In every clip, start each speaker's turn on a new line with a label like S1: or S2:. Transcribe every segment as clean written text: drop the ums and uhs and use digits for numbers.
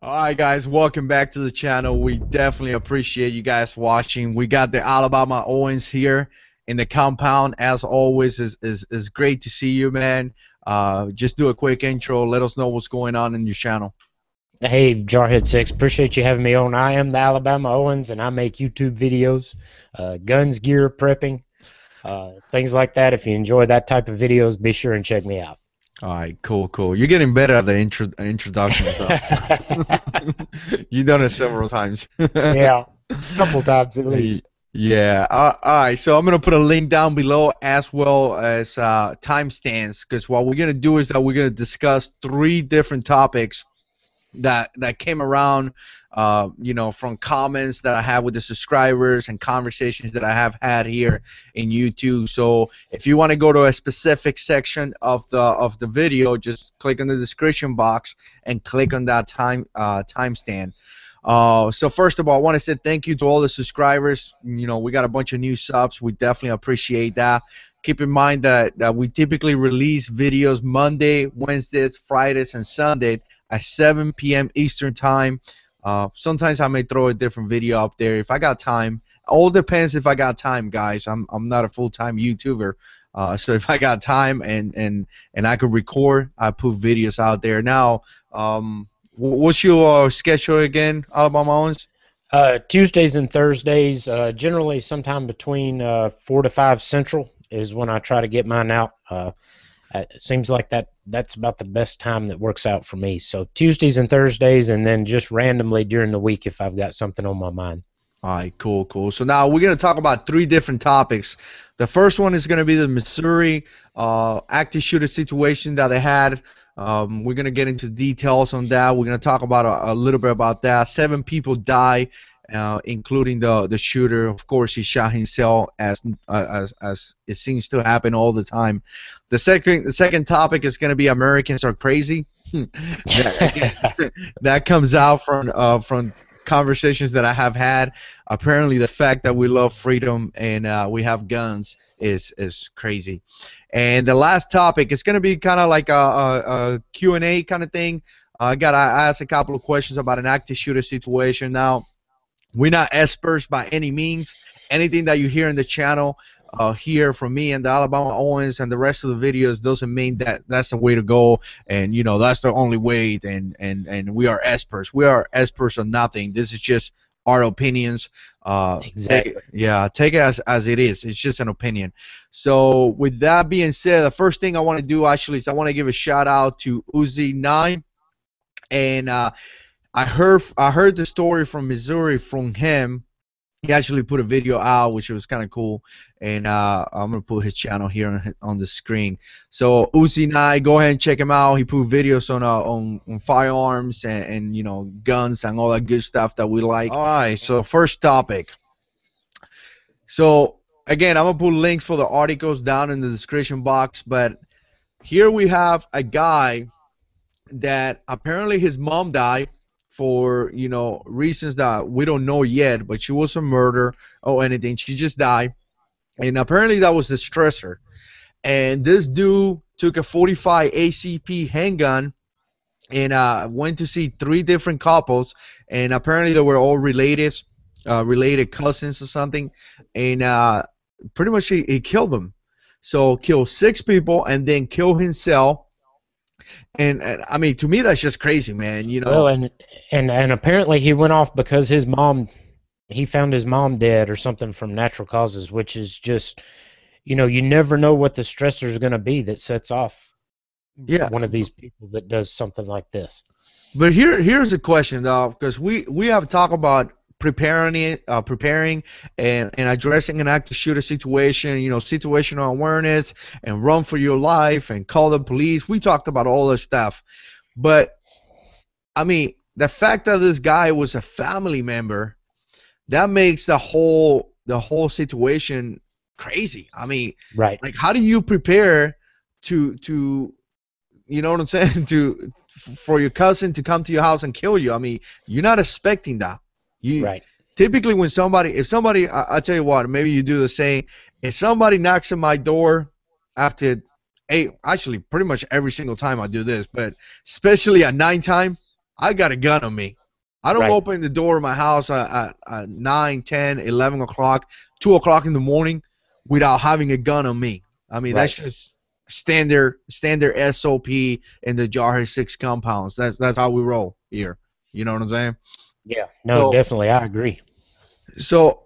S1: Alright guys, welcome back to the channel. We definitely appreciate you guys watching. We got the Alabama Owens here in the compound. As always, is great to see you, man. Just do a quick intro. Let us know what's going on in your channel.
S2: Hey, JH6, appreciate you having me on. I am the Alabama Owens, and I make YouTube videos, guns, gear, prepping, things like that. If you enjoy that type of videos, be sure and check me out.
S1: Alright, cool. You're getting better at the introduction. So. You've done it several times.
S2: Yeah, a couple times at least.
S1: Yeah. Alright, so I'm going to put a link down below as well as timestamps, because what we're going to do is that we're going to discuss 3 different topics that came around, from comments that I have with the subscribers and conversations that I have had here in YouTube. So if you want to go to a specific section of the video, just click on the description box and click on that timestamp. So first of all, I want to say thank you to all the subscribers. We got a bunch of new subs. We definitely appreciate that. Keep in mind that we typically release videos Monday, Wednesdays, Fridays, and Sunday at 7 p.m. Eastern time. Sometimes I may throw a different video up there if I got time. All depends if I got time, guys. I'm not a full-time YouTuber, so if I got time and I could record, I put videos out there. Now, what's your schedule again, Alabama Owens?
S2: Tuesdays and Thursdays, generally sometime between 4 to 5 Central is when I try to get mine out. It seems like that's about the best time that works out for me. So Tuesdays and Thursdays, and then just randomly during the week if I've got something on my mind.
S1: All right, cool. So now we're going to talk about 3 different topics. The first one is going to be the Missouri active shooter situation that they had. We're going to get into details on that. We're going to talk about a little bit about that. 7 people die, including the shooter. Of course, he shot himself, as it seems to happen all the time. The second topic is going to be Americans are crazy. that comes out from conversations that I have had. Apparently, the fact that we love freedom and we have guns is crazy. And the last topic is going to be kind of like a Q&A kind of thing. I got to ask a couple of questions about an active shooter situation. Now, we're not experts by any means. Anything that you hear in the channel hear from me and the Alabama Owens and the rest of the videos doesn't mean that that's the way to go, and that's the only way, and we are experts. We are experts on nothing. This is just our opinions.
S2: Exactly.
S1: Take it as it is. It's just an opinion. So with that being said, the first thing I want to do actually is I want to give a shout out to Uzi9, and I heard the story from Missouri from him. He actually put a video out, which was kind of cool, and I'm gonna put his channel here on the screen. So Uzi9, go ahead and check him out. He put videos on firearms and guns and all that good stuff that we like. All right, so first topic. So again, I'm gonna put links for the articles down in the description box, but here we have a guy that apparently his mom died for reasons that we don't know yet, but she was a murder or anything. She just died, and apparently that was the stressor. And this dude took a 45 ACP handgun and went to see 3 different couples, and apparently they were all related cousins or something, and pretty much he killed them. So killed 6 people and then killed himself. And I mean, to me, that's just crazy, man.
S2: Well, and apparently he went off because he found his mom dead or something from natural causes, which is just, you never know what the stressor is going to be that sets off one of these people that does something like this.
S1: But here's a question, though, because we have talked about preparing and addressing an active shooter situation, situational awareness, and run for your life and call the police. We talked about all this stuff, but I mean, the fact that this guy was a family member, that makes the whole situation crazy. I mean,
S2: right?
S1: Like, how do you prepare to you know what I'm saying, for your cousin to come to your house and kill you? I mean, you're not expecting that.
S2: Right.
S1: Typically, if somebody, I tell you what, maybe you do the same. If somebody knocks on my door after actually pretty much every single time I do this, but especially at nighttime, I got a gun on me. I don't
S2: Right.
S1: open the door of my house at 9, 10, 11 o'clock, 2 o'clock in the morning without having a gun on me. I mean, that's
S2: Right.
S1: just standard SOP in the JH6 compounds. That's how we roll here. You know what I'm saying?
S2: Yeah. No,
S1: So
S2: definitely, I agree.
S1: so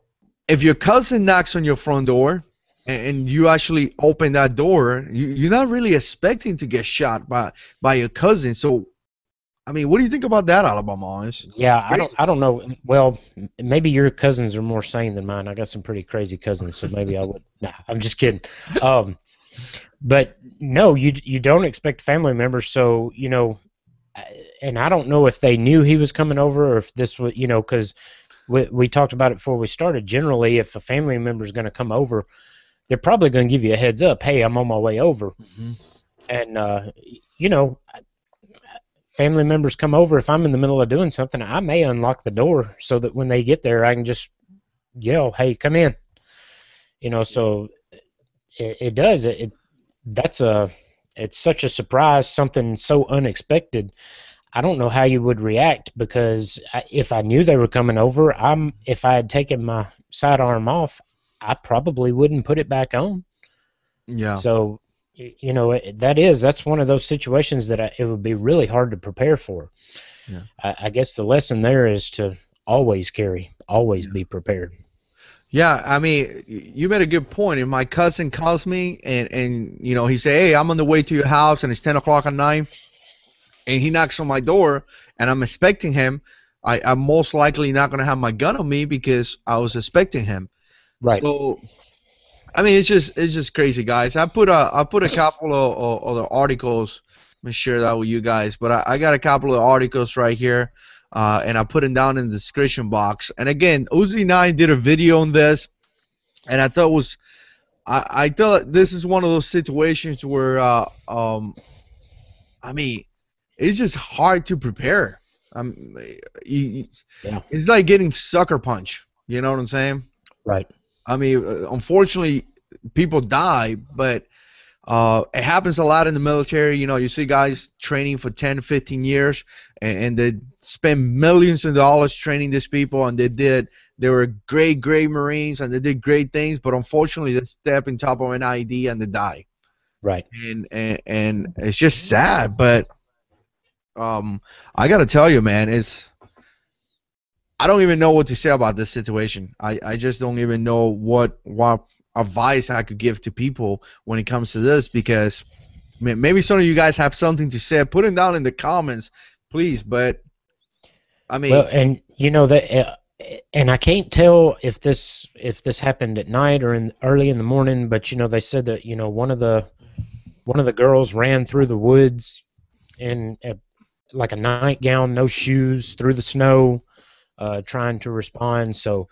S1: if your cousin knocks on your front door and you actually open that door, you're not really expecting to get shot by your cousin. So I mean, what do you think about that, Alabama?
S2: Yeah,
S1: It's crazy.
S2: I don't know. Well, maybe your cousins are more sane than mine. I got some pretty crazy cousins, so maybe I would. Nah, I'm just kidding. Um, but no, you don't expect family members. So and I don't know if they knew he was coming over or if this was, because we talked about it before we started. Generally, if a family member is going to come over, they're probably going to give you a heads up. Hey, I'm on my way over,
S1: Hmm.
S2: and you know, family members come over. If I'm in the middle of doing something, I may unlock the door so that when they get there, I can just yell, "Hey, come in!" So it does it. That's a it's such a surprise, something so unexpected. I don't know how you would react because if I knew they were coming over, if I had taken my sidearm off, I probably wouldn't put it back on.
S1: Yeah.
S2: So, that's one of those situations that it would be really hard to prepare for.
S1: Yeah.
S2: I guess the lesson there is to always carry, always
S1: Yeah.
S2: be prepared.
S1: Yeah, I mean, you made a good point. If my cousin calls me and he say, "Hey, I'm on the way to your house and it's 10 o'clock at night," and he knocks on my door and I'm expecting him, I'm most likely not gonna have my gun on me because I was expecting him.
S2: Right.
S1: So I mean, it's just crazy, guys. I put a couple of other articles. Let me share that with you guys. But I got a couple of articles right here, and I put them down in the description box. And again, Uzi9 did a video on this, and I thought this is one of those situations where I mean, it's just hard to prepare. Um, you,
S2: Yeah.
S1: it's like getting sucker punch. You know what I'm saying?
S2: Right.
S1: I mean, unfortunately, people die, but it happens a lot in the military. You see guys training for 10, 15 years, and they spend millions of dollars training these people, and they were great, great Marines, and they did great things, but unfortunately, they step in top of an IED and they die.
S2: Right.
S1: And it's just sad, but I got to tell you, man, I don't even know what to say about this situation. I just don't even know what advice I could give to people when it comes to this because maybe some of you guys have something to say. Put it down in the comments, please. But I
S2: Well,
S1: mean,
S2: and and I can't tell if this happened at night or in early in the morning, but they said that one of the girls ran through the woods in like a nightgown, no shoes, through the snow, trying to respond. So,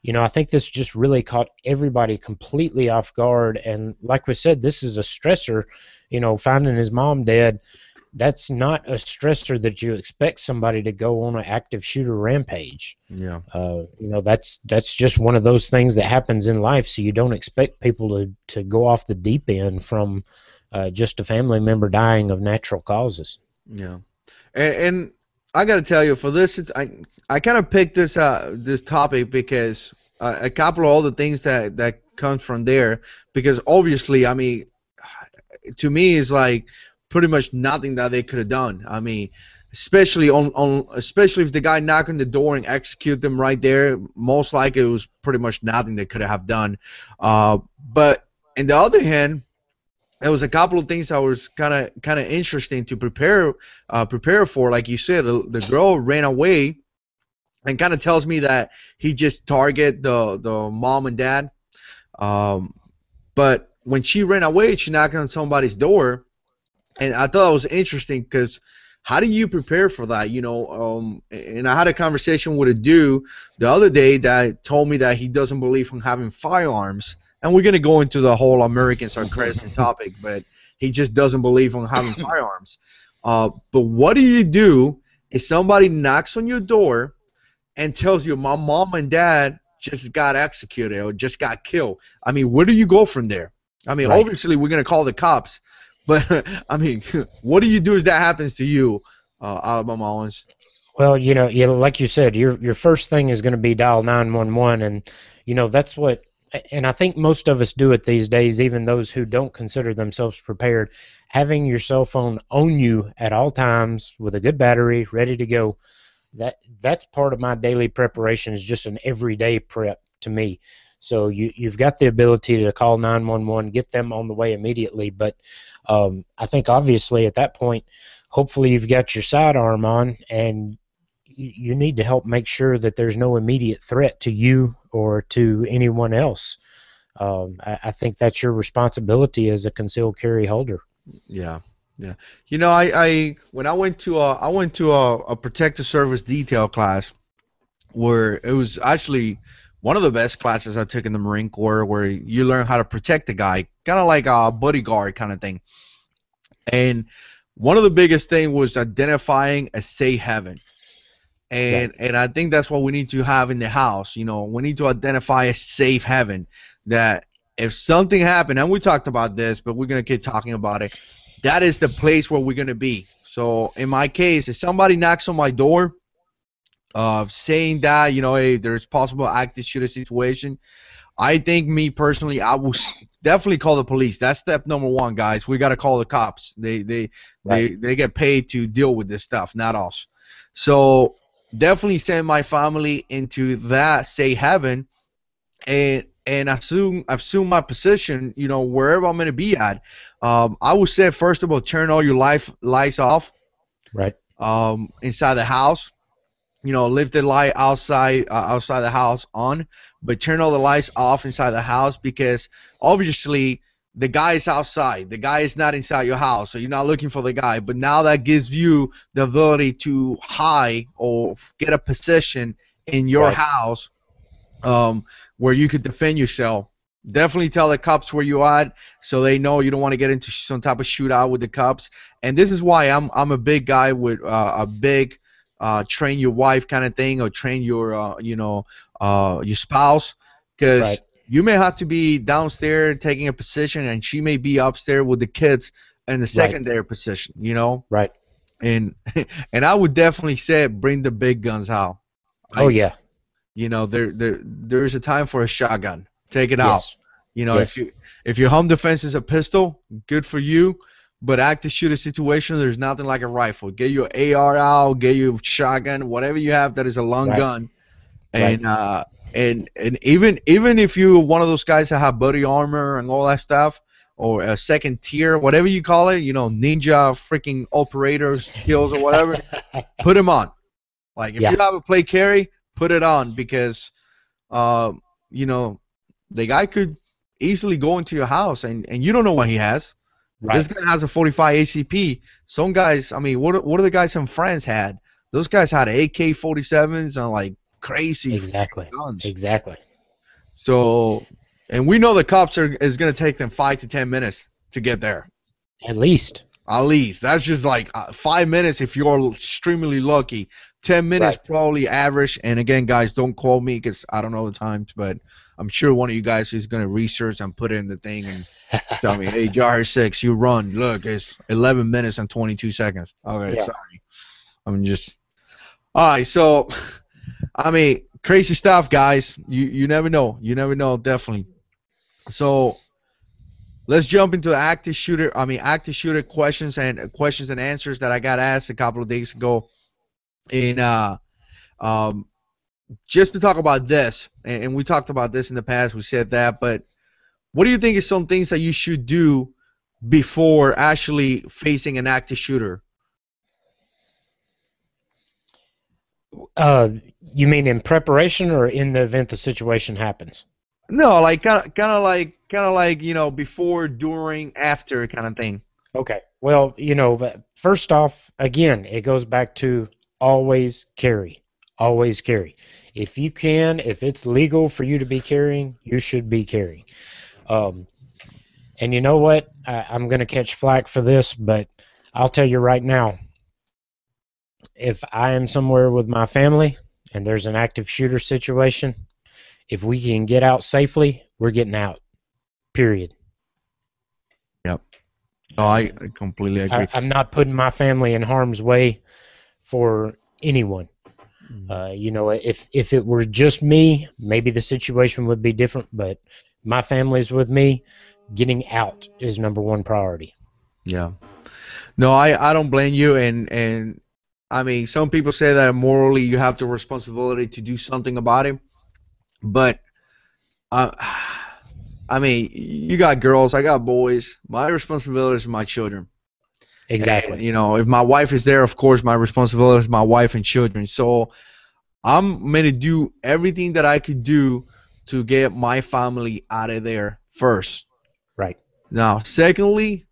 S2: I think this just really caught everybody completely off guard. And like we said, this is a stressor. Finding his mom dead, that's not a stressor that you expect somebody to go on an active shooter rampage.
S1: yeah,
S2: That's just one of those things that happens in life. So you don't expect people to go off the deep end from just a family member dying of natural causes.
S1: yeah. And I got to tell you, for this, I kind of picked this topic because a couple of other things that comes from there. Because obviously, I mean, to me, it's like pretty much nothing that they could have done. I mean, especially if the guy knocked on the door and execute them right there, most likely it was pretty much nothing they could have done. But on the other hand, there was a couple of things that was kind of interesting to prepare for. Like you said, the girl ran away, and kind of tells me that he just target the mom and dad. Um, but when she ran away, she knocked on somebody's door, and I thought it was interesting because how do you prepare for that? And I had a conversation with a dude the other day that told me that he doesn't believe in having firearms. And we're gonna go into the whole Americans are crazy topic, but he just doesn't believe in having firearms. But what do you do if somebody knocks on your door and tells you my mom and dad just got executed or just got killed? I mean, where do you go from there? I mean,
S2: Right.
S1: obviously we're gonna call the cops, but I mean, what do you do if that happens to you, Alabama Owens?
S2: Well, like you said, your first thing is going to be dial 911, and that's what. And I think most of us do it these days, even those who don't consider themselves prepared. Having your cell phone on you at all times with a good battery, ready to go. That's part of my daily preparation. Is just an everyday prep to me. So you've got the ability to call 911, get them on the way immediately. But I think obviously at that point, hopefully you've got your sidearm on, and you need to help make sure that there's no immediate threat to you or to anyone else. I think that's your responsibility as a concealed carry holder.
S1: Yeah, yeah. I when I went to a protective service detail class where it was actually one of the best classes I took in the Marine Corps, where you learn how to protect the guy, kind of like a bodyguard kind of thing. And one of the biggest thing was identifying a safe haven.
S2: Right.
S1: And I think that's what we need to have in the house. We need to identify a safe haven that if something happened, and we talked about this, but we're gonna keep talking about it. That is the place where we're gonna be. So in my case, if somebody knocks on my door, saying that hey, there's possible active shooter situation, I think me personally, I will definitely call the police. That's step number one, guys. We gotta call the cops. They get paid to deal with this stuff, not us. So definitely send my family into that safe haven, and assume my position, wherever I'm gonna be at. I would say first of all, turn all your lights off.
S2: Right.
S1: Inside the house. Leave the light outside the house on, but turn all the lights off inside the house, because obviously the guy is outside. The guy is not inside your house, so you're not looking for the guy. But now that gives you the ability to hide or get a position in your
S2: Right.
S1: house, where you could defend yourself. Definitely tell the cops where you at, so they know you don't want to get into some type of shootout with the cops. And this is why I'm a big guy with a big train your wife kind of thing, or train your spouse,
S2: Right.
S1: because you may have to be downstairs taking a position, and she may be upstairs with the kids in the
S2: Right.
S1: secondary position.
S2: Right.
S1: And and I would definitely say bring the big guns out.
S2: Oh
S1: Like,
S2: yeah.
S1: there's a time for a shotgun. Take it out.
S2: Yes.
S1: If
S2: Yes.
S1: your home defense is a pistol, good for you. But active shooter situation, there's nothing like a rifle. Get your AR out, get your shotgun, whatever you have that is a long
S2: Right.
S1: gun,
S2: Right.
S1: and even if you're one of those guys that have body armor and all that stuff, or a second tier, whatever you call it, ninja freaking operator skills or whatever, put them on. Like if
S2: Yeah.
S1: you have a play carry, put it on, because uh, you know, the guy could easily go into your house, and you don't know what he has. This
S2: Right.
S1: guy has a 45 ACP. Some guys, I mean, what are the guys some friends had? Those guys had AK-47s and like crazy
S2: Exactly.
S1: guns.
S2: Exactly.
S1: So, and we know the cops is gonna take them 5 to 10 minutes to get there.
S2: At least.
S1: At least that's just like 5 minutes if you're extremely lucky. 10 minutes
S2: Right.
S1: probably average. And again, guys, don't call me because I don't know the times, but I'm sure one of you guys is gonna research and put it in the thing and tell me, hey, JH6, you run. Look, it's 11 minutes and 22 seconds. Okay,
S2: Yeah.
S1: sorry. I'm just. All right, so, I mean, crazy stuff, guys. You never know. You never know, definitely. So, let's jump into active shooter questions and answers that I got asked a couple of days ago. And um, just to talk about this, and we talked about this in the past, we said that, but what do you think is some things that you should do before actually facing an active shooter?
S2: Uh, you mean in preparation or in the event the situation happens?
S1: No, like kind of like before, during, after kind of thing.
S2: Okay. Well, but first off, again, it goes back to always carry. Always carry. If you can, if it's legal for you to be carrying, you should be carrying. Um, and you know what? I'm going to catch flack for this, but I'll tell you right now, if I am somewhere with my family and there's an active shooter situation, if we can get out safely, we're getting out. Period.
S1: Yep. No, I completely agree.
S2: I'm not putting my family in harm's way for anyone.
S1: Mhm.
S2: You know, if it were just me, maybe the situation would be different. But my family's with me. Getting out is number one priority.
S1: Yeah. No, I don't blame you, and I mean, some people say that morally you have the responsibility to do something about it, but uh, I mean, you got girls, I got boys. My responsibility is my children. And,
S2: Exactly.
S1: you know, if my wife is there, of course, my responsibility is my wife and children. So I'm going to do everything that I could do to get my family out of there first.
S2: Right.
S1: Now, secondly,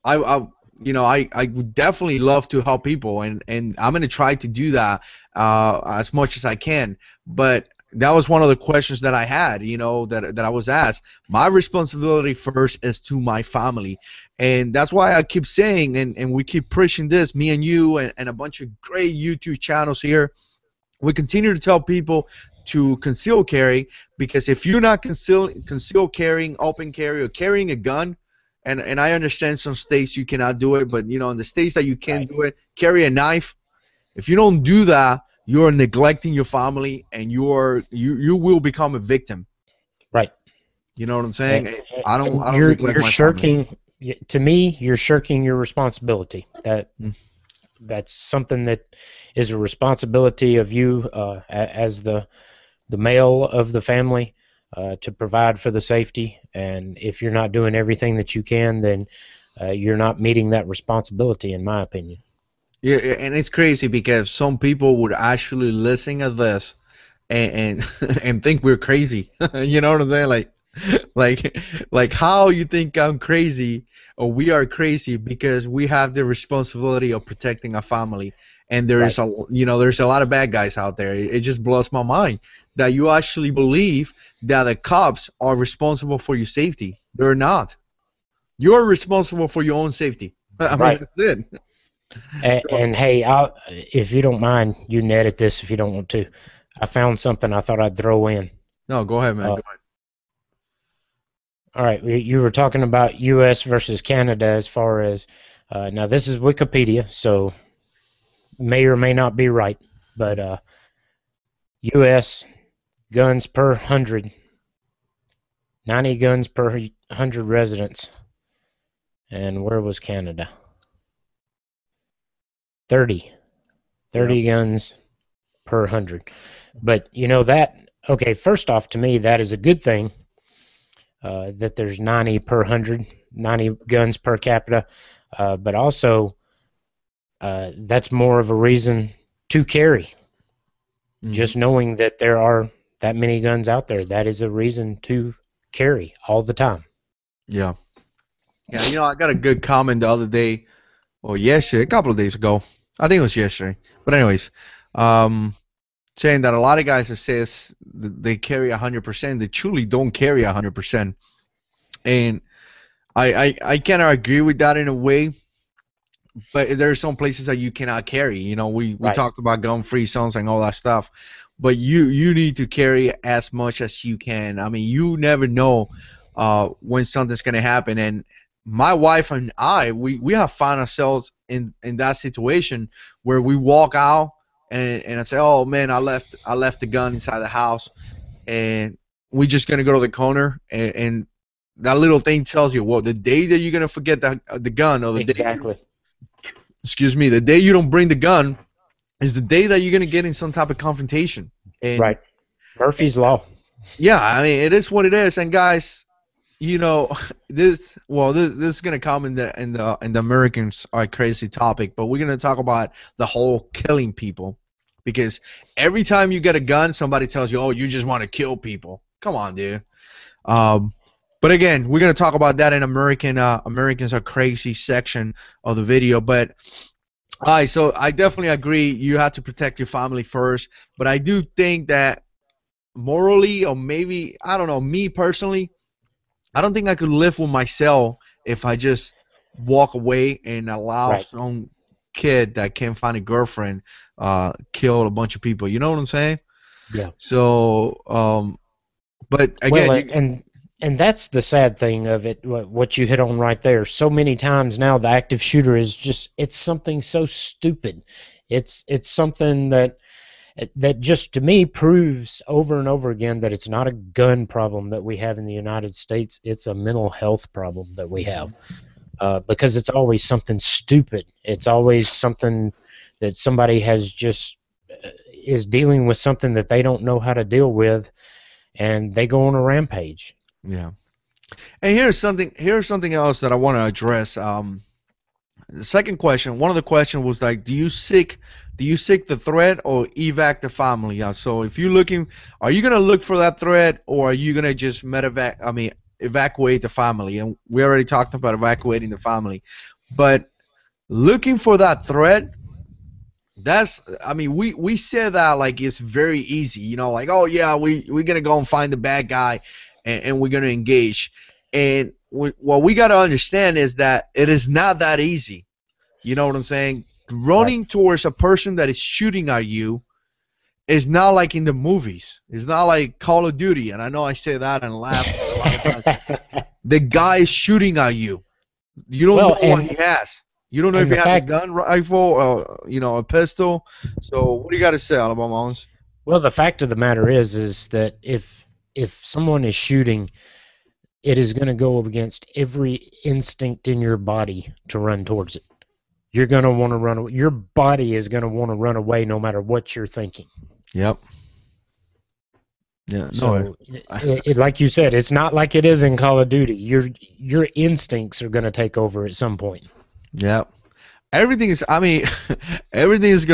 S1: I would definitely love to help people, and I'm going to try to do that as much as I can. But that was one of the questions that I had, that I was asked. My responsibility first is to my family, and that's why I keep saying, and we keep pushing this, me and you, and a bunch of great YouTube channels here. We continue to tell people to conceal carry, because if you're not conceal carrying, open carry, or carrying a gun, and I understand some states you cannot do it, but in the states that you can
S2: Right.
S1: do it, carry a knife. If you don't do that, you're neglecting your family, and you will become a victim.
S2: Right.
S1: You know what I'm
S2: And,
S1: saying? I don't
S2: you're
S1: neglect
S2: you're
S1: my family.
S2: shirking. To me, you're shirking your responsibility.
S1: Mm.
S2: That's something that is a responsibility of you as the male of the family to provide for the safety. And if you're not doing everything that you can, then you're not meeting that responsibility, in my opinion.
S1: Yeah, and it's crazy because some people would actually listen to this and think we're crazy. You know what I'm saying? Like like how you think I'm crazy or we are crazy because we have the responsibility of protecting our family, and
S2: Right.
S1: there's a lot of bad guys out there. It just blows my mind that you actually believe that the cops are responsible for your safety. They're not. You're responsible for your own safety. I mean,
S2: Right.
S1: that's it. So,
S2: And hey, if you don't mind, you can edit this if you don't want to. I found something I thought I'd throw in.
S1: no, go ahead, man.
S2: Uh,
S1: Go ahead.
S2: all right, you were talking about U.S. versus Canada as far as now. This is Wikipedia, so may or may not be right, but U.S. guns per 100, 90 guns per 100 residents, and where was Canada? 30,
S1: Yeah.
S2: 30 guns per 100. But you know that. Okay, first off, to me, that is a good thing that there's 90 per 100, 90 guns per capita. But also, that's more of a reason to carry.
S1: Hmm.
S2: Just knowing that there are that many guns out there, that is a reason to carry all the time.
S1: Yeah. Yeah. I got a good comment the other day, or yesterday, a couple of days ago. I think it was yesterday. But anyways, um, saying that a lot of guys that says they carry 100%, they truly don't carry 100%. And I kind of agree with that in a way, but there are some places that you cannot carry. We
S2: Right,
S1: talked about gun-free zones and all that stuff, but you need to carry as much as you can. I mean, you never know when something's gonna happen. And my wife and I, we have found ourselves in that situation where we walk out and I say, oh man, I left the gun inside the house, and we just gonna go to the corner, and that little thing tells you, well, the day that you're gonna forget the gun, or the day
S2: exactly.
S1: excuse me, the day you don't bring the gun is the day that you're gonna get in some type of confrontation. And,
S2: Right. Murphy's Law.
S1: yeah, I mean, it is what it is. And guys, you know, this is gonna come in the Americans are crazy topic, but we're gonna talk about the whole killing people, because every time you get a gun, somebody tells you, oh, you just want to kill people. Come on, dude. Um, but again, we're gonna talk about that in Americans are crazy section of the video. But all right, so I definitely agree. You have to protect your family first, but I do think that morally, or maybe I don't know, me personally, I don't think I could live with myself if I just walk away and allow
S2: Right.
S1: some kid that can't find a girlfriend kill a bunch of people. You know what I'm saying?
S2: Yeah.
S1: So, but
S2: Well,
S1: again,
S2: and that's the sad thing of it. What you hit on right there. So many times now, the active shooter is just it's something so stupid. It's something that just to me proves over and over again that it's not a gun problem that we have in the United States. It's a mental health problem that we have, because it's always something stupid. It's always something that somebody has just is dealing with something that they don't know how to deal with, and they go on a rampage.
S1: Yeah. And here's something else that I want to address. The second question, one of the questions was like, do you seek the threat or evac the family? Yeah. So if you're looking, are you gonna look for that threat, or are you gonna just evacuate the family? And we already talked about evacuating the family, but looking for that threat, we say that like it's very easy, like, oh yeah, we're gonna go and find the bad guy, and we're gonna engage. And what we got to understand is that it is not that easy. You know what I'm saying? Running towards a person that is shooting at you is not like in the movies. It's not like Call of Duty. And I know I say that and laugh a lot of times. The guy is shooting at you. You don't know what he has. You don't know if he has a gun rifle or a pistol. So what do you got to say, Alabama?
S2: Well, the fact of the matter is that if someone is shooting, it is going to go up against every instinct in your body to run towards it. You're going to want to run away. Your body is going to want to run away no matter what you're thinking.
S1: Yep. Yeah.
S2: So, like you said, it's not like it is in Call of Duty. Your instincts are going to take over at some point.
S1: Yep. Everything is gonna,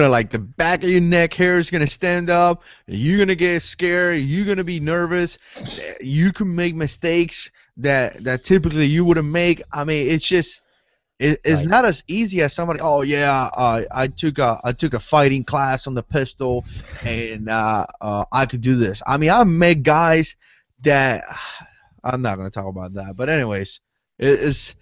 S1: like, the back of your neck hair is gonna stand up. You're gonna get scared. You're gonna be nervous. You can make mistakes that typically you wouldn't make. It's just it's not as easy as somebody. Oh yeah, I took a fighting class on the pistol, and I could do this. I've met guys that I'm not gonna talk about that. But anyways, it's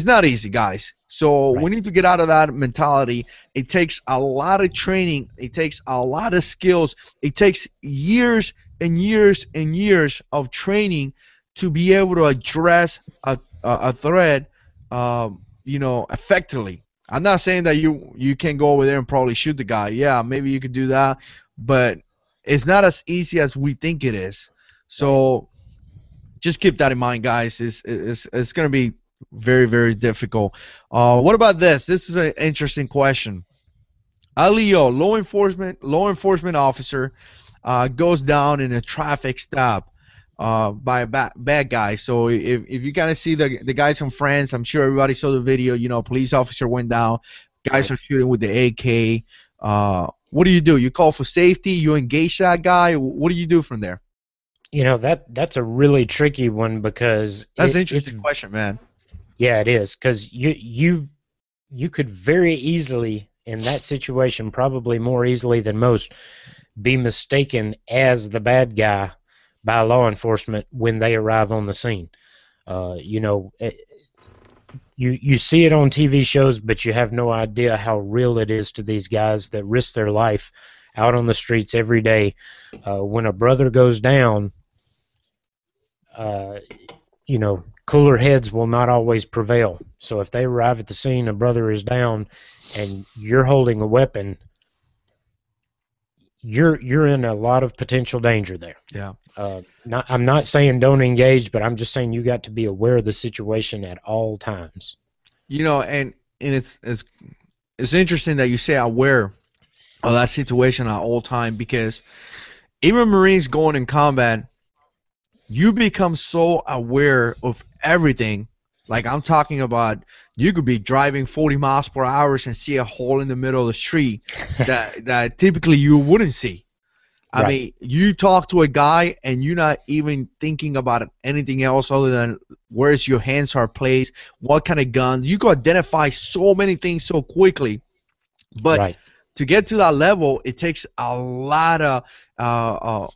S1: not easy, guys. So we need to get out of that mentality. It takes a lot of training. It takes a lot of skills. It takes years and years and years of training to be able to address a threat, effectively. I'm not saying that you can go over there and probably shoot the guy. Yeah, maybe you could do that, but it's not as easy as we think it is. So just keep that in mind, guys. It's going to be very, very difficult. What about this? This is an interesting question. Leo, law enforcement officer, goes down in a traffic stop by a bad guy. So if you kind of see the guys from France, I'm sure everybody saw the video. Police officer went down. Guys are shooting with the AK. What do? You call for safety? You engage that guy? What do you do from there?
S2: That's a really tricky one, because
S1: that's an interesting question, man.
S2: Yeah, it is, because you could very easily, in that situation, probably more easily than most, be mistaken as the bad guy by law enforcement when they arrive on the scene. You see it on TV shows, but you have no idea how real it is to these guys that risk their life out on the streets every day. When a brother goes down, cooler heads will not always prevail. So if they arrive at the scene, a brother is down, and you're holding a weapon, you're in a lot of potential danger there.
S1: Yeah.
S2: I'm not saying don't engage, but I'm just saying you got to be aware of the situation at all times.
S1: And it's interesting that you say aware of that situation at all time, because even Marines going in combat, you become so aware of everything. Like, I'm talking about, you could be driving 40 miles per hour and see a hole in the middle of the street that typically you wouldn't see. I mean, you talk to a guy and you're not even thinking about anything else other than where your hands are placed, what kind of gun. You can identify so many things so quickly. But to get to that level, it takes a lot of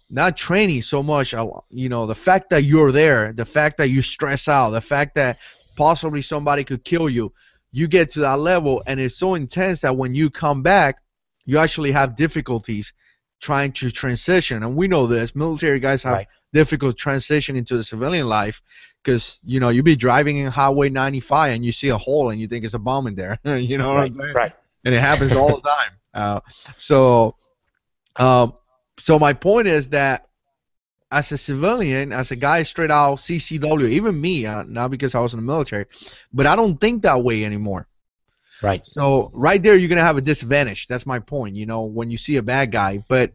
S1: not training so much, the fact that you're there, the fact that you stress out, the fact that possibly somebody could kill you. You get to that level, and it's so intense that when you come back, you actually have difficulties trying to transition. And we know this. Military guys have difficult transition into the civilian life, because, you be driving in Highway 95 and you see a hole and you think it's a bomb in there. You know what I'm saying?
S2: Right.
S1: and it happens all the time. So, um, so my point is that as a civilian, as a guy straight out CCW, even me, not because I was in the military, but I don't think that way anymore.
S2: Right.
S1: So right there, you're gonna have a disadvantage. That's my point. You know, when you see a bad guy, but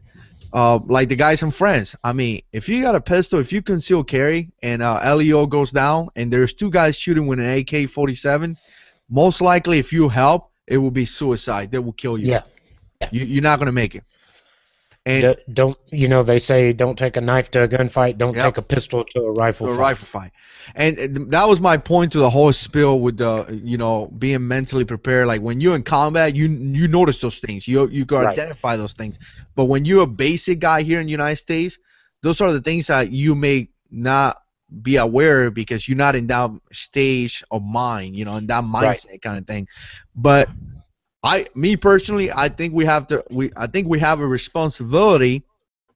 S1: like the guys and friends. I mean, if you got a pistol, if you conceal carry, and LEO goes down, and there's two guys shooting with an AK-47, most likely, if you help, it will be suicide. They will kill you.
S2: Yeah.
S1: You're not gonna make it. And
S2: Don't they say don't take a knife to a gunfight, don't take a pistol to a rifle fight.
S1: Rifle fight. And that was my point to the whole spill with the being mentally prepared. Like when you're in combat, you notice those things. You can identify those things. But when you're a basic guy here in the United States, those are the things that you may not be aware of because you're not in that stage of mind, in that mindset kind of thing. But me personally, I think we have a responsibility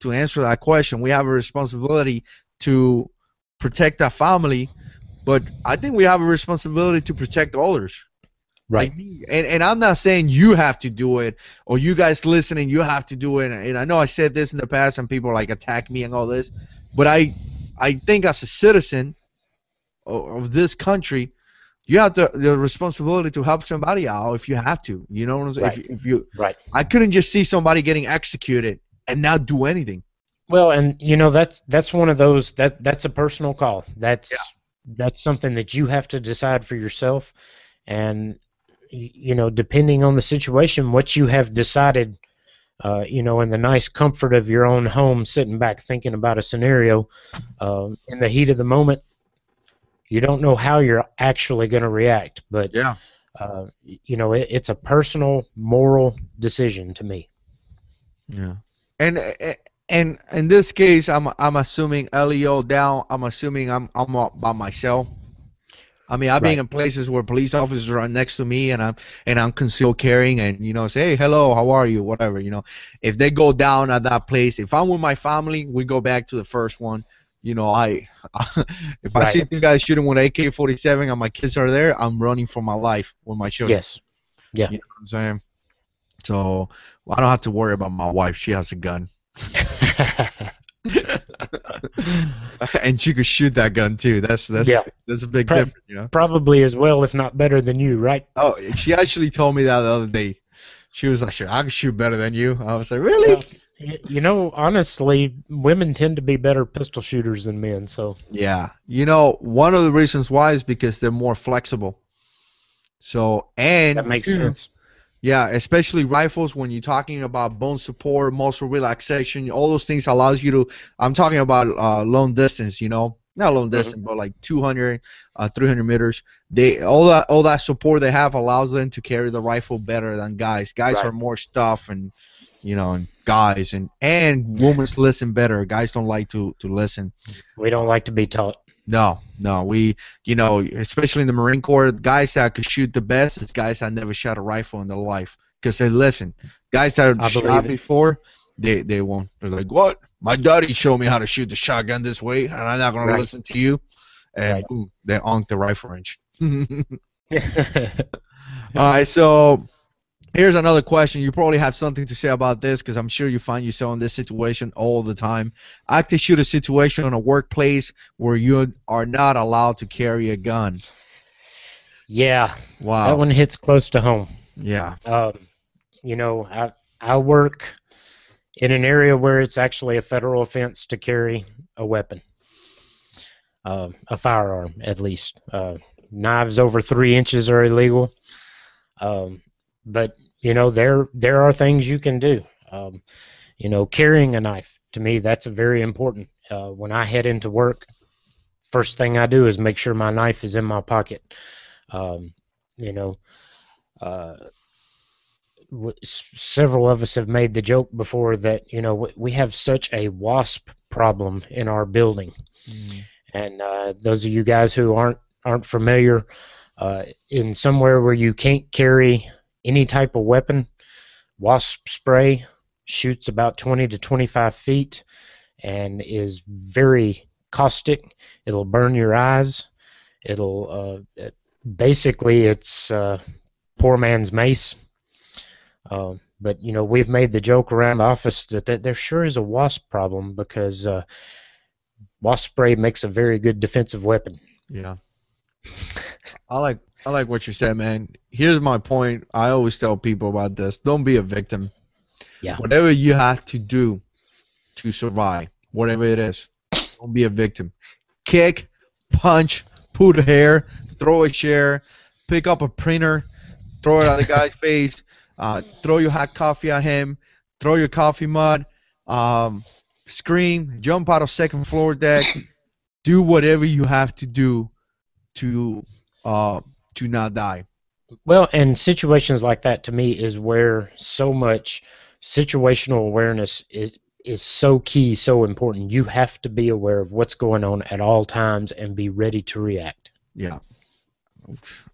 S1: to answer that question. We have a responsibility to protect our family, but I think we have a responsibility to protect others.
S2: Right.
S1: Like me. And I'm not saying you have to do it or you guys listening, you have to do it. And I know I said this in the past and people like attack me and all this, but I think as a citizen of this country, you have the responsibility to help somebody out if you have to. You know what I'm saying?
S2: Right.
S1: If you,
S2: right.
S1: I couldn't just see somebody getting executed and not do anything.
S2: Well, and that's one of those that's a personal call. That's something that you have to decide for yourself, and depending on the situation, what you have decided, in the nice comfort of your own home, sitting back thinking about a scenario, in the heat of the moment. You don't know how you're actually going to react, but it's a personal, moral decision to me.
S1: Yeah, and in this case, I'm assuming LEO down. I'm assuming I'm by myself. I mean, I've been in places where police officers are next to me, and I'm concealed carrying, and say, hey, hello, how are you, whatever. If they go down at that place, if I'm with my family, we go back to the first one. If I see two guys shooting with AK-47 and my kids are there, I'm running for my life with my children.
S2: Yes. Yeah.
S1: You know what I'm saying? So I don't have to worry about my wife. She has a gun. And she could shoot that gun too. That's a big difference.
S2: Probably as well, if not better than you, right?
S1: Oh, she actually told me that the other day. She was like, "I can shoot better than you." I was like, "Really?"
S2: Honestly, women tend to be better pistol shooters than men. So
S1: yeah, one of the reasons why is because they're more flexible. So that
S2: makes sense.
S1: Yeah, especially rifles when you're talking about bone support, muscle relaxation, all those things allows you to. I'm talking about long distance, not long distance, but like 200, 300 meters. All that support they have allows them to carry the rifle better than guys. Guys are more stuff and and guys and women listen better. Guys don't like to listen.
S2: We don't like to be taught.
S1: No, we, especially in the Marine Corps, guys that could shoot the best is guys that never shot a rifle in their life because they listen. Guys that have shot before, they won't. They're like, what? My daddy showed me how to shoot the shotgun this way, and I'm not going to listen to you. And boom, they onked the rifle range. All right, so here's another question. You probably have something to say about this because I'm sure you find yourself in this situation all the time. Active shooter situation in a workplace where you are not allowed to carry a gun.
S2: Yeah.
S1: Wow.
S2: That one hits close to home.
S1: Yeah.
S2: I work in an area where it's actually a federal offense to carry a weapon, a firearm at least. Knives over 3 inches are illegal. But there are things you can do. Carrying a knife, to me, that's very important. When I head into work, first thing I do is make sure my knife is in my pocket. Several of us have made the joke before that we have such a wasp problem in our building. And those of you guys who aren't familiar, in somewhere where you can't carry any type of weapon, wasp spray shoots about 20 to 25 feet and is very caustic. It'll burn your eyes. It'll basically it's poor man's mace. But we've made the joke around the office that there sure is a wasp problem because wasp spray makes a very good defensive weapon.
S1: Yeah. I like what you said, man. Here's my point. I always tell people about this. Don't be a victim.
S2: Yeah.
S1: Whatever you have to do to survive, whatever it is, don't be a victim. Kick, punch, pull the hair, throw a chair, pick up a printer, throw it at the guy's face, throw your hot coffee at him, throw your coffee mug, scream, jump out of second floor deck, do whatever you have to do to not die.
S2: Well, and situations like that to me is where so much situational awareness is so key, so important. You have to be aware of what's going on at all times and be ready to react.
S1: Yeah.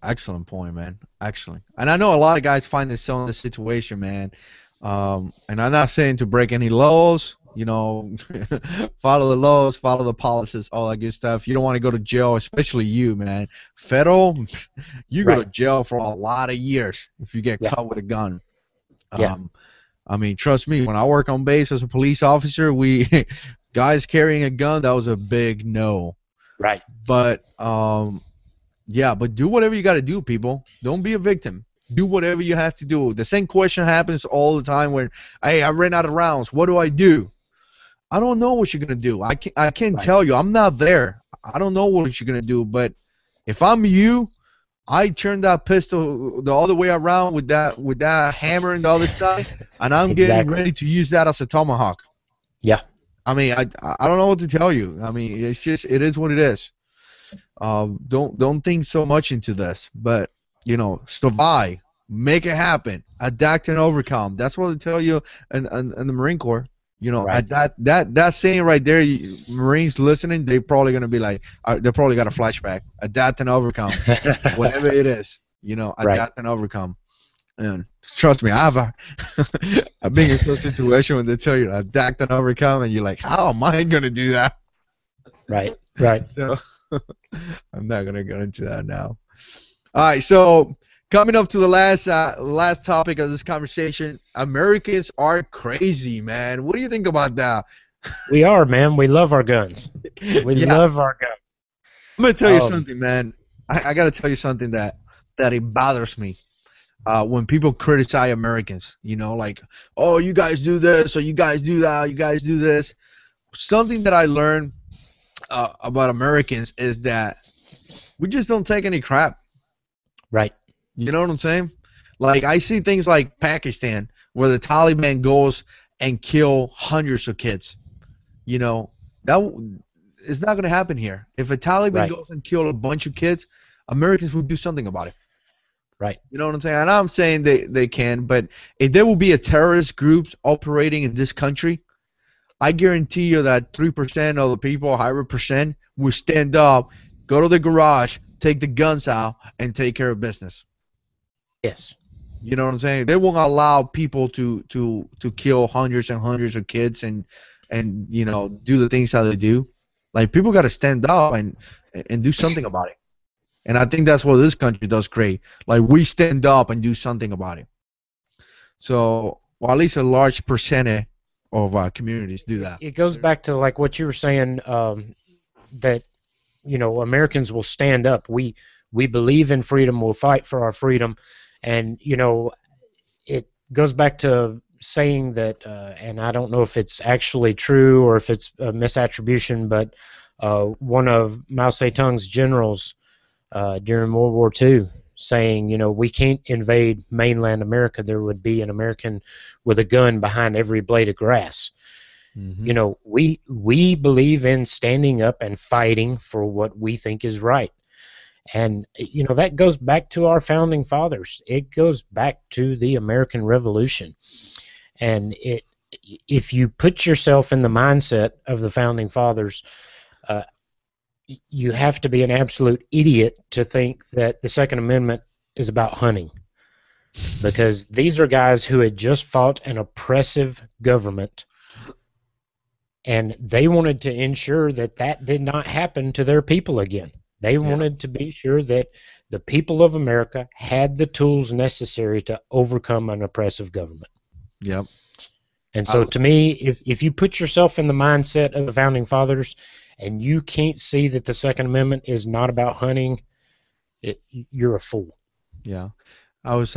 S1: Excellent point, man. Excellent. And I know a lot of guys find themselves in this situation, man. And I'm not saying to break any laws, follow the laws, follow the policies, all that good stuff. You don't want to go to jail, especially you, man. Federal, you go to jail for a lot of years if you get caught with a gun.
S2: Yeah.
S1: I mean, trust me, when I work on base as a police officer, guys carrying a gun, that was a big no.
S2: Right.
S1: But yeah, but do whatever you got to do, people. Don't be a victim. Do whatever you have to do. The same question happens all the time when, hey, I ran out of rounds. What do I do? I don't know what you're going to do. I can't tell you. I'm not there. I don't know what you're going to do. But if I'm you, I turn that pistol the other way around with that hammer on the other side, and I'm getting ready to use that as a tomahawk.
S2: Yeah.
S1: I mean, I don't know what to tell you. I mean, it's just, it is what it is. Don't think so much into this, but survive, make it happen, adapt and overcome. That's what they tell you in the Marine Corps. At that saying right there, Marines listening, they probably gonna be like, they probably got a flashback. Adapt and overcome, whatever it is. Adapt and overcome. And trust me, I've been in such a situation when they tell you adapt and overcome, and you're like, how am I gonna do that?
S2: Right.
S1: So I'm not gonna go into that now. All right, so coming up to the last topic of this conversation, Americans are crazy, man. What do you think about that?
S2: We are, man. We love our guns. We love our guns.
S1: I'm gonna tell you something, man. I gotta tell you something that it bothers me. When people criticize Americans, like, oh, you guys do this, or you guys do that, you guys do this. Something that I learned about Americans is that we just don't take any crap.
S2: Right.
S1: You know what I'm saying? Like, I see things like Pakistan, where the Taliban goes and kill hundreds of kids. That is not going to happen here. If a Taliban goes and kills a bunch of kids, Americans will do something about it.
S2: Right.
S1: You know what I'm saying? And I'm saying they can, but if there will be a terrorist group operating in this country, I guarantee you that 3% of the people, 100%, will stand up, go to the garage, take the guns out, and take care of business.
S2: Yes.
S1: You know what I'm saying? They won't allow people to kill hundreds and hundreds of kids and do the things how they do. Like, people got to stand up and do something about it. And I think that's what this country does great. Like, we stand up and do something about it. So, well, at least a large percentage of communities do that.
S2: It goes back to like what you were saying, that Americans will stand up. We believe in freedom. We'll fight for our freedom, and it goes back to saying that, and I don't know if it's actually true or if it's a misattribution, but one of Mao Zedong's generals during World War II saying, we can't invade mainland America. There would be an American with a gun behind every blade of grass. Mm-hmm. We believe in standing up and fighting for what we think is right. And, that goes back to our founding fathers. It goes back to the American Revolution. And if you put yourself in the mindset of the founding fathers, you have to be an absolute idiot to think that the Second Amendment is about hunting. Because these are guys who had just fought an oppressive government, and they wanted to ensure that did not happen to their people again. They
S1: Yeah.
S2: wanted to be sure that the people of America had the tools necessary to overcome an oppressive government.
S1: Yep.
S2: And
S1: I,
S2: so to me, if you put yourself in the mindset of the founding fathers and you can't see that the Second Amendment is not about hunting, you're a fool.
S1: yeah. I was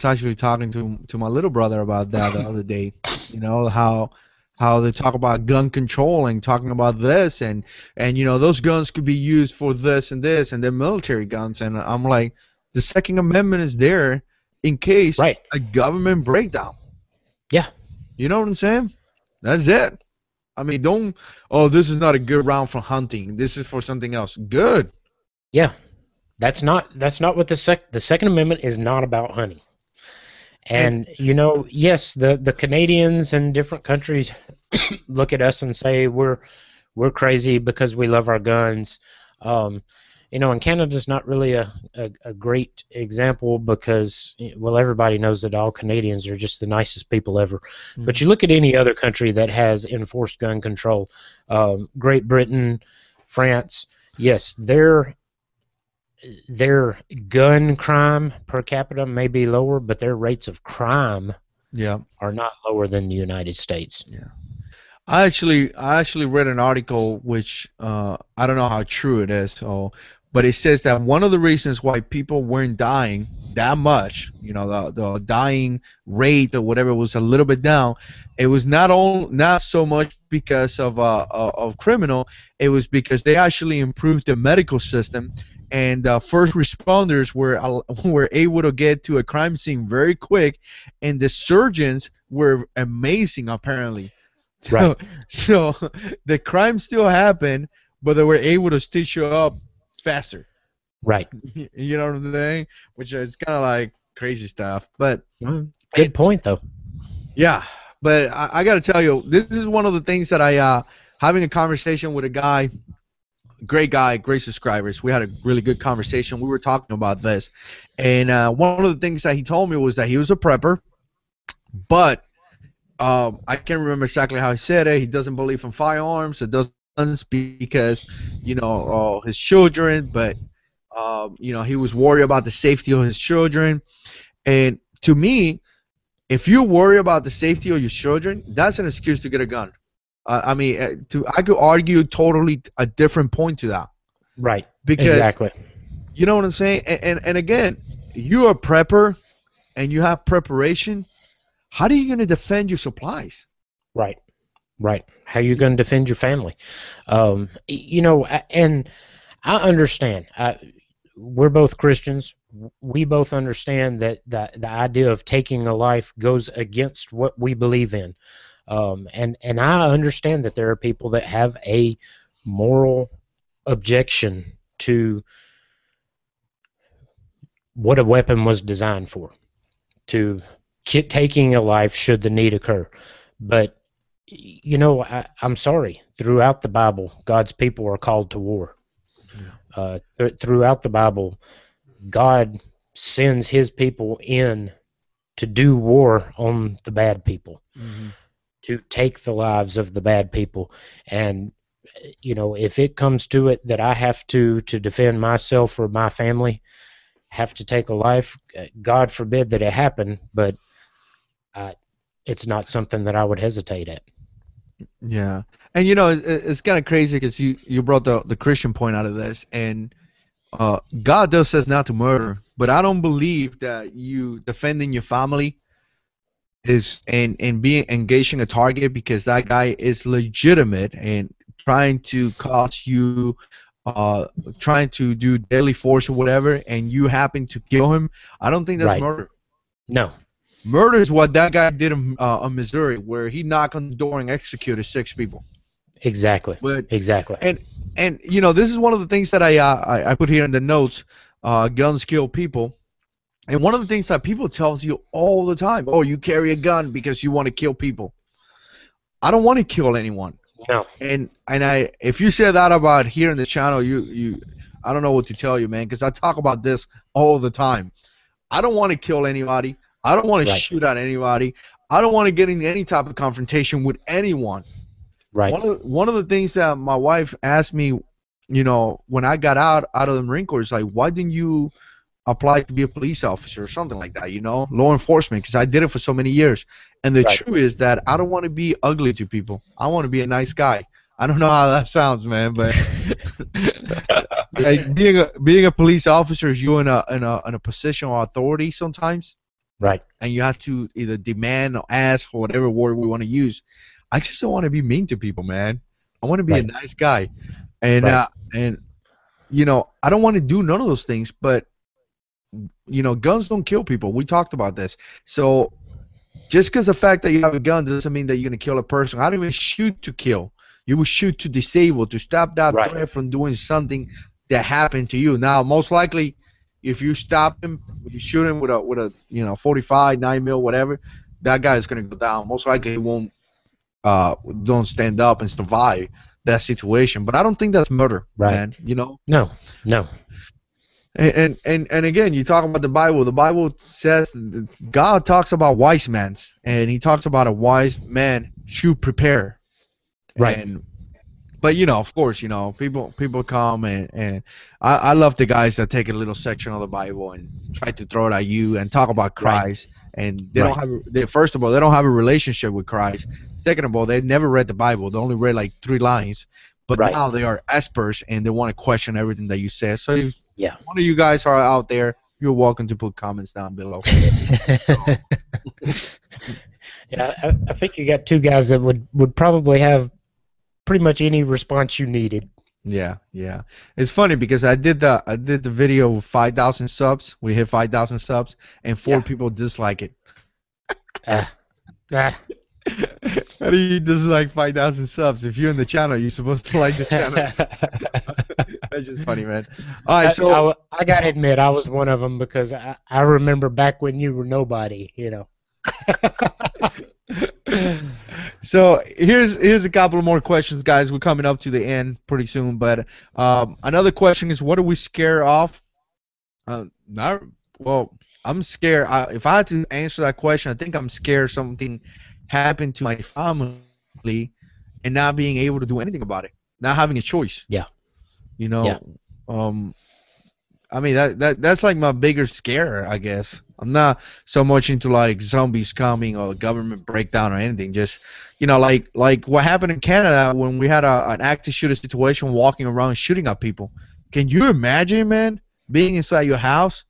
S1: actually talking to my little brother about that the other day. You know how they talk about gun control and talking about this and those guns could be used for this and they're military guns, and I'm like, the Second Amendment is there in case
S2: Right.
S1: a government breakdown.
S2: Yeah.
S1: You know what I'm saying? That's it. I mean, don't, oh, this is not a good round for hunting. This is for something else. Good.
S2: Yeah. That's not what the Second Amendment is not about hunting.
S1: And
S2: And yes, the Canadians and different countries look at us and say we're crazy because we love our guns. Um, and Canada's not really a great example because, well, everybody knows that all Canadians are just the nicest people ever. But you look at any other country that has enforced gun control, Great Britain, France, yes, their gun crime per capita may be lower, but their rates of crime
S1: yeah.
S2: are not lower than the United States.
S1: Yeah. I actually read an article which I don't know how true it is, but it says that one of the reasons why people weren't dying that much, the dying rate or whatever was a little bit down. It was not so much because of criminal. It was because they actually improved the medical system, and first responders were able to get to a crime scene very quick, and the surgeons were amazing apparently.
S2: Right.
S1: So the crime still happened, but they were able to stitch you up faster.
S2: Right.
S1: You know what I'm saying? Which is kind of like crazy stuff. But
S2: Good point, though.
S1: yeah, but I got to tell you, this is one of the things that I having a conversation with a guy, great guy, great subscribers. We had a really good conversation. We were talking about this, and one of the things that he told me was that he was a prepper, but I can't remember exactly how he said it. He doesn't believe in firearms. It doesn't because, his children, but, he was worried about the safety of his children. And to me, if you worry about the safety of your children, that's an excuse to get a gun. I could argue totally a different point to that.
S2: Right.
S1: Because,
S2: Exactly.
S1: you know what I'm saying? And again, you're a prepper and you have preparation. How are you going to defend your supplies?
S2: Right. Right. How you going to defend your family? And I understand. We're both Christians. We both understand that the idea of taking a life goes against what we believe in. And I understand that there are people that have a moral objection to what a weapon was designed for, to taking a life should the need occur. But, I'm sorry. Throughout the Bible, God's people are called to war. Throughout the Bible, God sends his people in to do war on the bad people, to take the lives of the bad people. And, if it comes to it that I have to defend myself or my family, have to take a life, God forbid that it happen, but it's not something that I would hesitate at.
S1: Yeah, and it's kind of crazy because you brought the Christian point out of this, and God does says not to murder, but I don't believe that you defending your family is and being engaging a target because that guy is legitimate and trying to cause you, trying to do deadly force or whatever, and you happen to kill him. I don't think that's
S2: Right.
S1: murder.
S2: No.
S1: Murder is what that guy did in Missouri, where he knocked on the door and executed 6 people.
S2: Exactly.
S1: But
S2: Exactly.
S1: and this is one of the things that I put here in the notes. Guns kill people, and one of the things that people tells you all the time, oh, you carry a gun because you want to kill people. I don't want to kill anyone.
S2: No.
S1: And if you say that about here in the channel, you I don't know what to tell you, man, because I talk about this all the time. I don't want to kill anybody. I don't want to
S2: Right.
S1: shoot at anybody. I don't want to get into any type of confrontation with anyone.
S2: Right.
S1: One of the things that my wife asked me when I got out of the Marine Corps, it's like, why didn't you apply to be a police officer or something like that, law enforcement, because I did it for so many years. And the
S2: Right.
S1: truth is that I don't want to be ugly to people. I want to be a nice guy. I don't know how that sounds, man, but like being a police officer is you in a position of authority sometimes,
S2: Right.
S1: and you have to either demand or ask or whatever word we want to use. I just don't want to be mean to people, man. I want to be a
S2: Right.
S1: nice guy, and
S2: Right.
S1: I don't want to do none of those things, but guns don't kill people. We talked about this. So just because the fact that you have a gun doesn't mean that you're going to kill a person. I don't even shoot to kill. You will shoot to disable, to stop that
S2: Right.
S1: threat from doing something that happened to you. Now, most likely, if you stop him, you shoot him with a 45, 9 mil, whatever, that guy is going to go down. Most likely, he won't don't stand up and survive that situation. But I don't think that's murder,
S2: Right.
S1: man.
S2: No. No.
S1: And again, you talk about the Bible. The Bible says God talks about wise men, and He talks about a wise man should prepare.
S2: Right.
S1: And but of course, people come and I love the guys that take a little section of the Bible and try to throw it at you and talk about
S2: Right.
S1: Christ. And they don't
S2: Right.
S1: have first of all, they don't have a relationship with Christ. Second of all, they never read the Bible. They only read like 3 lines. But
S2: Right.
S1: now they are experts and they want to question everything that you say. So if
S2: Yeah.
S1: one of you guys are out there, you're welcome to put comments down below.
S2: Yeah, I think you got two guys that would probably have pretty much any response you needed.
S1: Yeah, yeah. It's funny because I did the video with 5,000 subs. We hit 5,000 subs, and 4 people dislike it.
S2: Ah, ah.
S1: How do you dislike 5,000 subs? If you're in the channel, you're supposed to like the channel. That's just funny, man. All right, so
S2: I gotta admit, I was one of them because I remember back when you were nobody,
S1: so here's a couple of more questions, guys. We're coming up to the end pretty soon, but another question is, what are we scared of? Not well. I'm scared. If I had to answer that question, I think I'm scared something happened to my family and not being able to do anything about it, not having a choice.
S2: Yeah.
S1: You know,
S2: Yeah.
S1: I mean that's like my bigger scare, I guess. I'm not so much into like zombies coming or government breakdown or anything. Just like what happened in Canada when we had an active shooter situation, walking around shooting at people. Can you imagine, man, being inside your house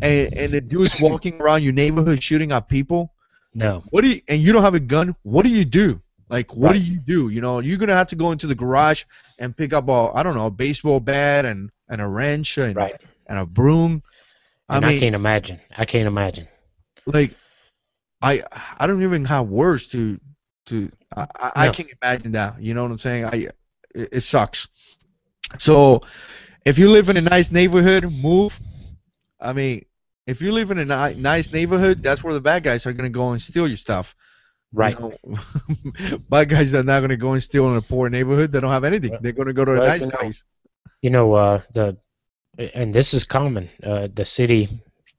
S1: and the dude's walking around your neighborhood shooting at people?
S2: No.
S1: And you don't have a gun? What do you do? Like, what do
S2: Right.
S1: you do? You're gonna have to go into the garage and pick up a baseball bat and a wrench
S2: Right.
S1: and a broom. I
S2: And I
S1: mean,
S2: can't imagine. I can't imagine.
S1: like I don't even have words I
S2: No.
S1: can't imagine that. You know what I'm saying? It sucks. So if you live in a nice neighborhood, move. I mean, if you live in a nice neighborhood, that's where the bad guys are gonna go and steal your stuff.
S2: Right.
S1: Bad guys are not gonna go and steal in a poor neighborhood. They don't have anything.
S2: Well,
S1: They're gonna go to a
S2: well,
S1: nice place.
S2: and this is common. The city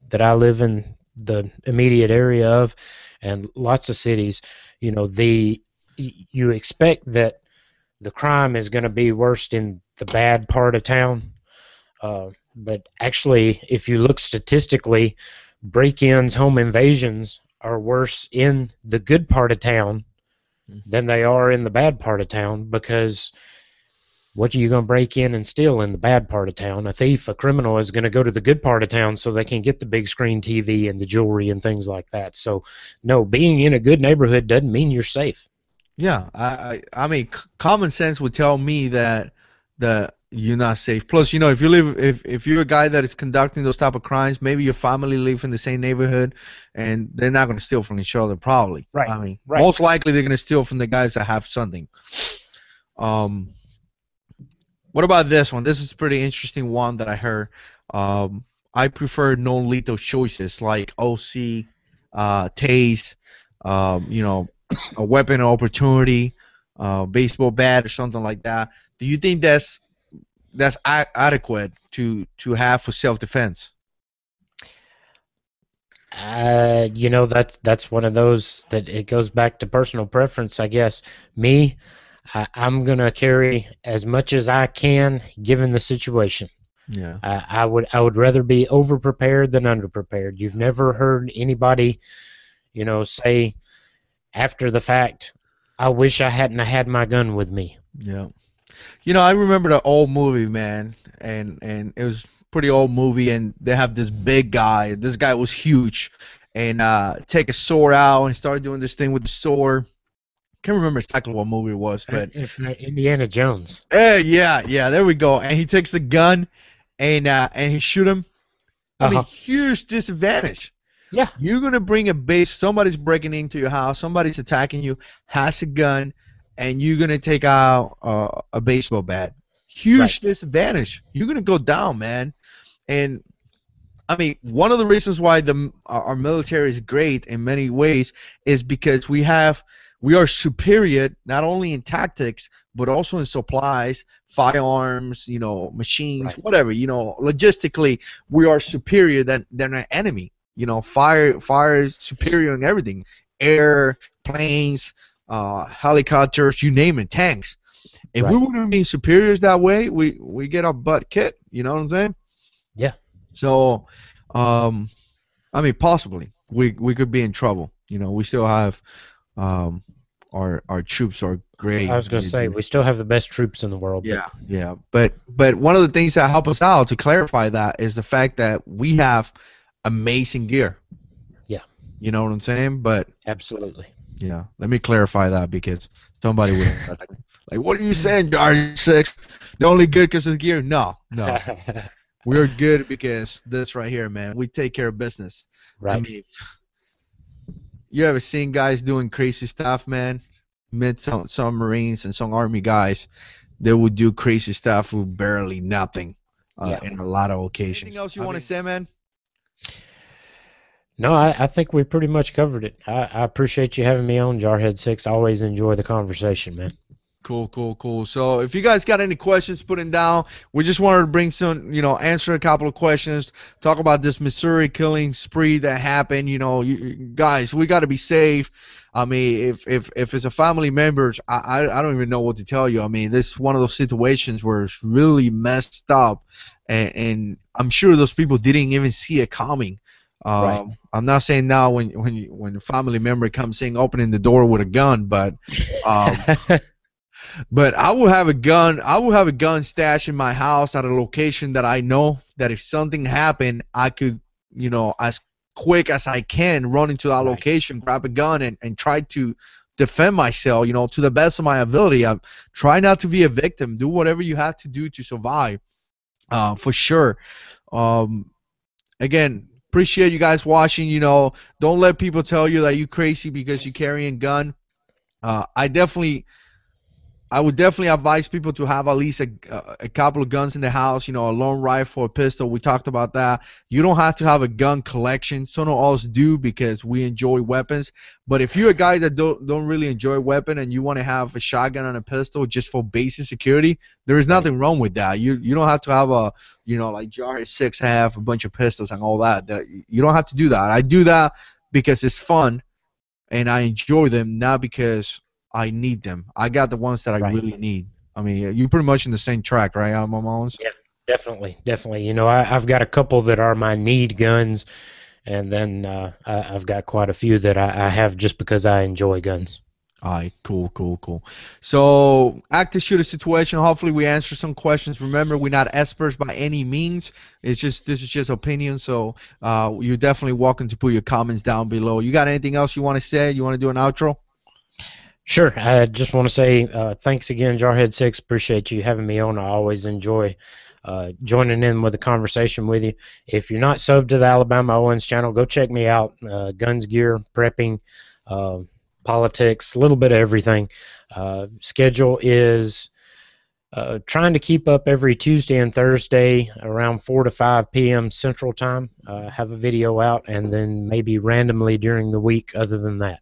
S2: that I live in, the immediate area of, and lots of cities, you expect that the crime is going to be worst in the bad part of town. But actually, if you look statistically, break-ins, home invasions are worse in the good part of town than they are in the bad part of town, because what are you going to break in and steal in the bad part of town? A thief, a criminal is going to go to the good part of town so they can get the big screen TV and the jewelry and things like that. So, no, being in a good neighborhood doesn't mean you're safe.
S1: Yeah, I mean, common sense would tell me that you're not safe. Plus, if you're a guy that is conducting those type of crimes, maybe your family live in the same neighborhood, and they're not going to steal from each other. Probably.
S2: Right.
S1: I mean,
S2: Right.
S1: most likely they're going to steal from the guys that have something. What about this one? This is a pretty interesting one that I heard. I prefer non-lethal choices like OC, tase, a weapon of opportunity, baseball bat or something like that. Do you think that's adequate to have for self-defense?
S2: That's one of those that it goes back to personal preference, I guess. Me, I'm gonna carry as much as I can, given the situation.
S1: Yeah.
S2: I would rather be over prepared than under prepared. You've never heard anybody, say after the fact, I wish I hadn't had my gun with me.
S1: Yeah. I remember the old movie, man, and it was pretty old movie, and they have this big guy. This guy was huge, and take a sword out and start doing this thing with the sword. Can't remember exactly what movie it was, but
S2: It's Indiana Jones.
S1: yeah, there we go. And he takes the gun and he shoot him. I mean,
S2: Uh-huh.
S1: huge disadvantage.
S2: Yeah.
S1: You're gonna bring a base. Somebody's breaking into your house. Somebody's attacking you. Has a gun, and you're gonna take out a baseball bat.
S2: Right.
S1: Huge disadvantage. You're gonna go down, man. And I mean, one of the reasons why our military is great in many ways is because we are superior not only in tactics but also in supplies, firearms, machines,
S2: Right.
S1: whatever. Logistically, we are superior than our enemy. Fire is superior in everything: air, planes, helicopters, you name it, tanks. If we
S2: Right.
S1: wouldn't be superiors that way, we get our butt kicked. You know what I'm saying?
S2: Yeah.
S1: So, um, I mean, possibly we could be in trouble. We still have um, our troops are great.
S2: I was gonna
S1: They
S2: say
S1: do.
S2: we still have the best troops in the world, but
S1: Yeah. But one of the things that help us out to clarify that is the fact that we have amazing gear.
S2: yeah,
S1: You know what I'm saying? But
S2: absolutely.
S1: yeah, let me clarify that because somebody would like, what are you saying, JH6? They're only good because of the gear? No. We're good because this right here, man. We take care of business. I
S2: Right.
S1: mean, you ever seen guys doing crazy stuff, man? Met some Marines and some Army guys. They would do crazy stuff with barely nothing
S2: Yeah.
S1: in a lot of occasions. Anything else you want to say, man?
S2: No, I think we pretty much covered it. I appreciate you having me on, Jarhead6. I always enjoy the conversation, man.
S1: Cool. So if you guys got any questions, put them down. We just wanted to bring some, answer a couple of questions, talk about this Missouri killing spree that happened. Guys, we got to be safe. I mean, if it's a family members, I don't even know what to tell you. I mean, this is one of those situations where it's really messed up, and I'm sure those people didn't even see it coming.
S2: Right.
S1: I'm not saying now when a family member comes in opening the door with a gun, but um, but I will have a gun. I will have a gun stashed in my house at a location that I know that if something happened, I could, as quick as I can run into that
S2: Right.
S1: location, grab a gun, and try to defend myself, to the best of my ability. I try not to be a victim. Do whatever you have to do to survive, for sure. Um, Again, appreciate you guys watching. Don't let people tell you that you crazy because you carry a gun. I would definitely advise people to have at least a couple of guns in the house, a long rifle, a pistol. We talked about that. You don't have to have a gun collection. Some of us do because we enjoy weapons. But if you're a guy that don't really enjoy weapon and you want to have a shotgun and a pistol just for basic security, there is
S2: Right.
S1: nothing wrong with that. You don't have to have like JH6 have a bunch of pistols and all that. You don't have to do that. I do that because it's fun and I enjoy them, not because I need them. I got the ones that I
S2: Right.
S1: really need. I mean, you're pretty much in the same track, right, Almon's?
S2: Yeah. Definitely. I've got a couple that are my need guns, and then I've got quite a few that I have just because I enjoy guns.
S1: All right, cool. So, active shooter situation. Hopefully, we answer some questions. Remember, we're not experts by any means. This is just opinion. So, you're definitely welcome to put your comments down below. You got anything else you want to say? You want to do an outro?
S2: Sure. I just want to say thanks again, Jarhead6. Appreciate you having me on. I always enjoy joining in with the conversation with you. If you're not subbed to the Alabama Owens channel, go check me out. Guns, gear, prepping, uh, politics, a little bit of everything. Schedule is trying to keep up every Tuesday and Thursday around 4 to 5 p.m. Central Time. Have a video out, and then maybe randomly during the week other than that.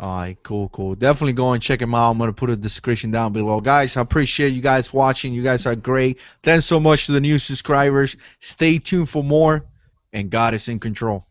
S1: All right, cool. Definitely go and check him out. I'm going to put a description down below. Guys, I appreciate you guys watching. You guys are great. Thanks so much to the new subscribers. Stay tuned for more, and God is in control.